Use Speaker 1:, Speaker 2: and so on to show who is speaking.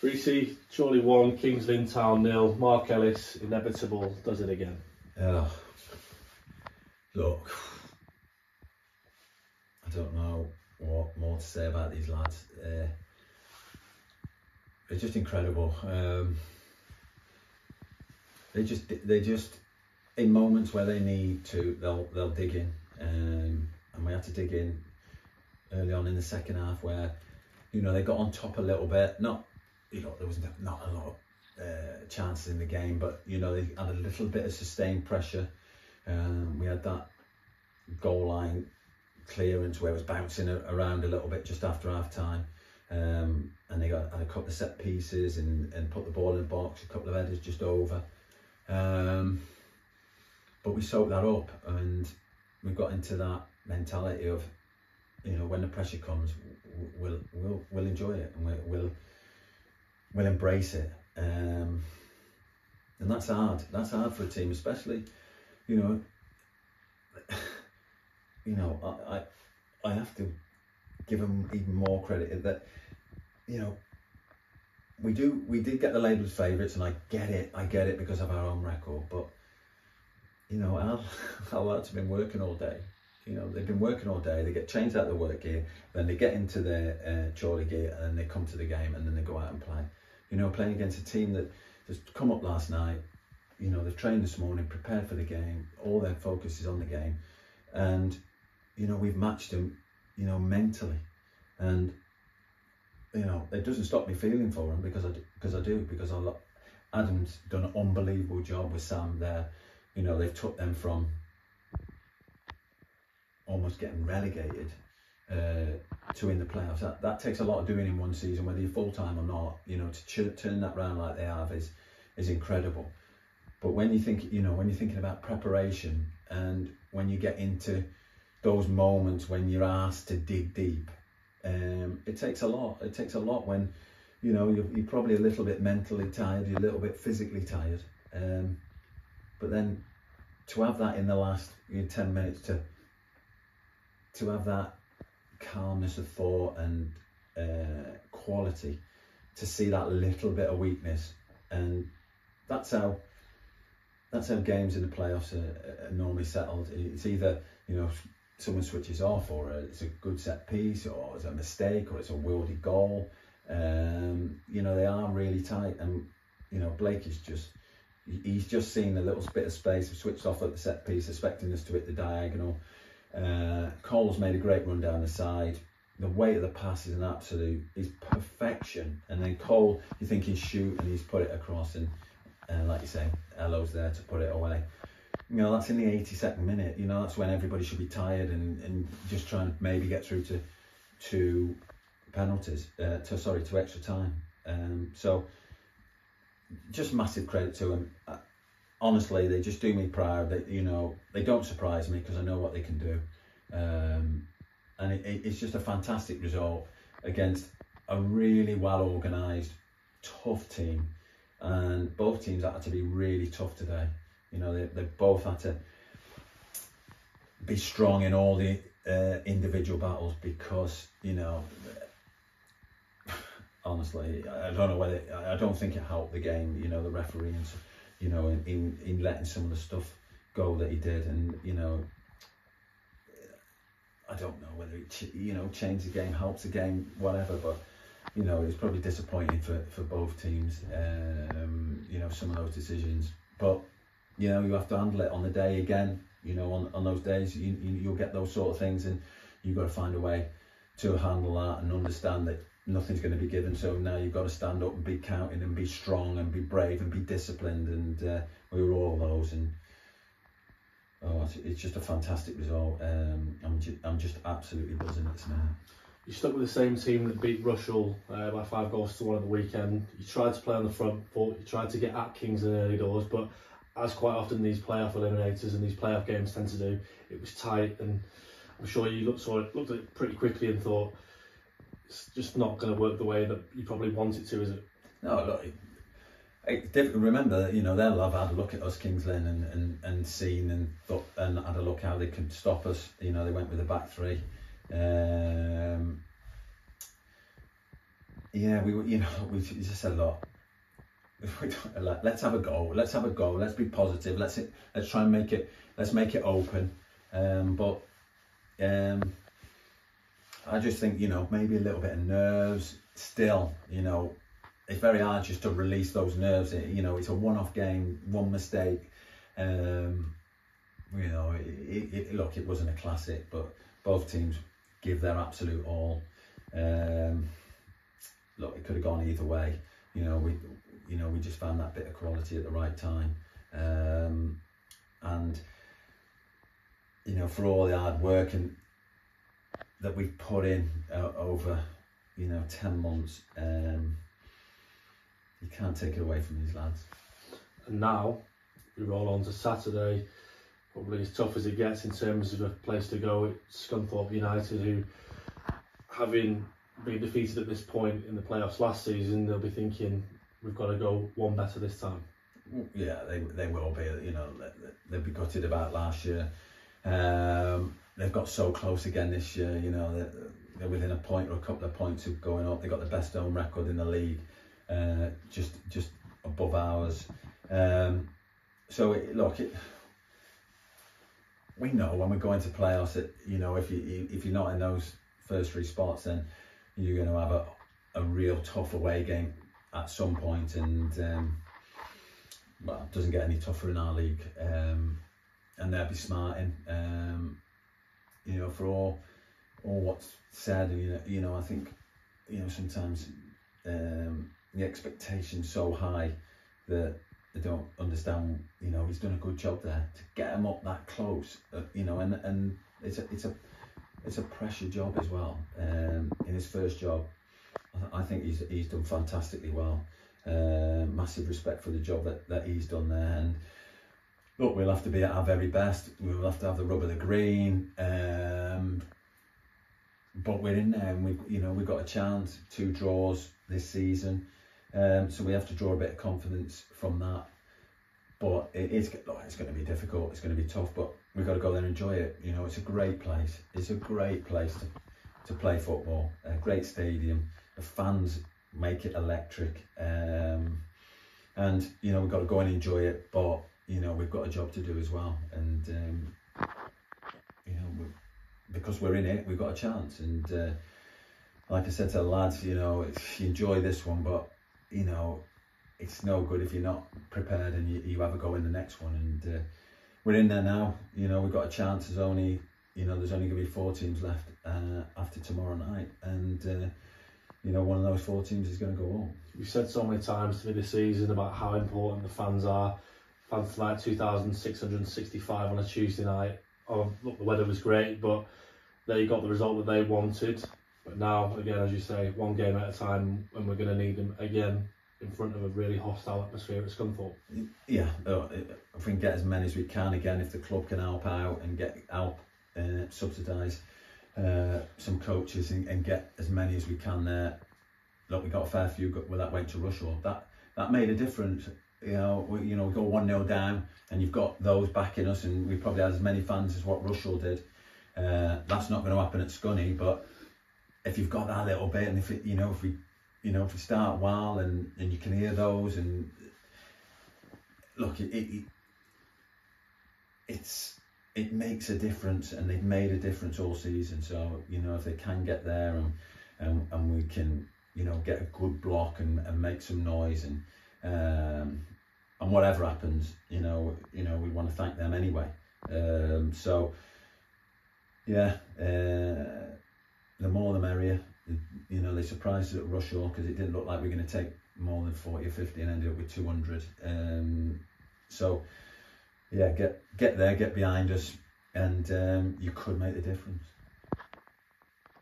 Speaker 1: Preecy, Chorley 1, Kings Lynn Town 0, Mark Ellis, inevitable, does it again.
Speaker 2: Look, I don't know what more to say about these lads. They're just incredible. They just in moments where they need to, they'll dig in, and we had to dig in early on in the second half where, you know, they got on top a little bit. Not, you know, there was not a lot of chances in the game, but you know, they had a little bit of sustained pressure. We had that goal line clearance where it was bouncing around a little bit just after half time, and they had a couple of set pieces and put the ball in the box, a couple of headers just over, but we soaked that up and we got into that mentality of, you know, when the pressure comes, we'll enjoy it and we'll embrace it, and that's hard for a team, especially, you know, I have to give them even more credit that, you know, we did get the label as favourites, and I get it because of our own record, but you know, our lads have been working all day. You know, they've been working all day, they get changed out of the work gear, then they get into their Chorley gear, and then they come to the game, and then they go out and play. You know, playing against a team that has come up last night, you know, they've trained this morning, prepared for the game, all their focus is on the game, and you know, we've matched them, you know, mentally, and you know, it doesn't stop me feeling for them because Adam's done an unbelievable job with Sam there. You know, they've took them from almost getting relegated to in the playoffs. That takes a lot of doing in one season, whether you're full-time or not. You know, to turn that round like they have is incredible. But when you think, you know, when you're thinking about preparation, and when you get into those moments when you're asked to dig deep, it takes a lot. It takes a lot when, you know, you're probably a little bit mentally tired, you're a little bit physically tired, but then to have that in the last 10 minutes, to have that calmness of thought and quality, to see that little bit of weakness, and that's how games in the playoffs are normally settled. It's either, you know, someone switches off, or it's a good set piece, or it's a mistake, or it's a worldy goal. You know, they are really tight, and you know, Blake is he's just seen a little bit of space, switched off at the set piece, expecting us to hit the diagonal. Cole's made a great run down the side. The weight of the pass is is perfection, and then Cole, you think he's shoot, and he's put it across, and like you say, Elo's there to put it away. You know, that's in the 82nd minute. You know, that's when everybody should be tired and just trying to maybe get through to penalties, to extra time. So just massive credit to them. Honestly, they just do me proud. They, you know, they don't surprise me because I know what they can do, and it's just a fantastic result against a really well organised, tough team, and both teams had to be really tough today. You know, they both had to be strong in all the individual battles, because, you know, honestly, I don't think it helped the game, you know, the referee, and, you know, in letting some of the stuff go that he did, and, you know, I don't know whether it, you know, changed the game, helps the game, whatever, but, you know, it's probably disappointing for both teams, you know, some of those decisions, but, you know, you have to handle it on the day again. You know, on those days, you'll get those sort of things, and you've got to find a way to handle that and understand that nothing's going to be given. So now you've got to stand up and be counted and be strong and be brave and be disciplined, and we were all those, and it's just a fantastic result. I'm just absolutely buzzing at this minute.
Speaker 1: You stuck with the same team that beat Rushall by 5 goals to 1 at the weekend. You tried to play on the front foot, you tried to get at Kings in early doors, but as quite often these playoff eliminators and these playoff games tend to do, it was tight, and I'm sure you looked at it pretty quickly and thought, it's just not going to work the way that you probably want it to, is it?
Speaker 2: No, look, remember, you know, they'll have had a look at us, Kings Lynn, and seen and thought, and had a look how they could stop us. You know, they went with the back three. yeah, we just said, look, let's have a go. Let's have a go. Let's be positive. Let's try and make it. Let's make it open. But I just think, maybe a little bit of nerves. Still, it's very hard just to release those nerves. It's a one-off game, one mistake. Look, it wasn't a classic, but both teams give their absolute all. Look, it could have gone either way. We just found that bit of quality at the right time. And for all the hard work that we've put in over 10 months, you can't take it away from these lads.
Speaker 1: And now we roll on to Saturday, probably as tough as it gets in terms of a place to go. It's Scunthorpe United, who, having been defeated at this point in the playoffs last season, they'll be thinking, we've got to go one better this time.
Speaker 2: Yeah, they will be. They'll be gutted about last year. They've got so close again this year. They're within a point or a couple of points of going up. They've got the best home record in the league, just above ours. We know when we go into playoffs that if you're not in those first three spots, then you're going to have a real tough away game at some point, and it doesn't get any tougher in our league, and they'll be smarting. For all what's said, I think sometimes the expectation's so high that they don't understand. He's done a good job there to get him up that close. And it's a pressure job as well. In his first job, I think he's done fantastically well. Massive respect for the job that he's done there. And look, we'll have to be at our very best. We'll have to have the rub of the green. But we're in there, and we've got a chance. 2 draws this season. So we have to draw a bit of confidence from that. But it's going to be difficult. It's going to be tough. But we've got to go there and enjoy it. It's a great place. It's a great place to play football. A great stadium. The fans make it electric. And we've got to go and enjoy it. But we've got a job to do as well. And because we're in it, we've got a chance. And like I said to the lads, you enjoy this one, but it's no good if you're not prepared and you have a go in the next one. And we're in there now. We've got a chance. There's only going to be 4 teams left after tomorrow night, and one of those 4 teams is going to go home.
Speaker 1: You've said so many times to me this season about how important the fans are. Fans tonight, 2,665 on a Tuesday night. Oh, look, the weather was great, but they got the result that they wanted. But now, again, as you say, one game at a time, and we're going to need them again in front of a really hostile atmosphere at Scunthorpe.
Speaker 2: Yeah, if we can get as many as we can again, if the club can help out and subsidise some coaches and get as many as we can there. Look, we got a fair few that went to Rushall. That made a difference. We go 1-0 down, and you've got those backing us, and we probably had as many fans as what Rushall did. That's not going to happen at Scunny, but if you've got that little bit, and if we start well, and you can hear those, and look, it makes a difference, and they've made a difference all season. So if they can get there, and we can get a good block and make some noise, and whatever happens, we want to thank them anyway. The more the merrier. They surprised us at Rushall because it didn't look like we were going to take more than 40 or 50 and ended up with 200. Get there, get behind us, and you could make the difference.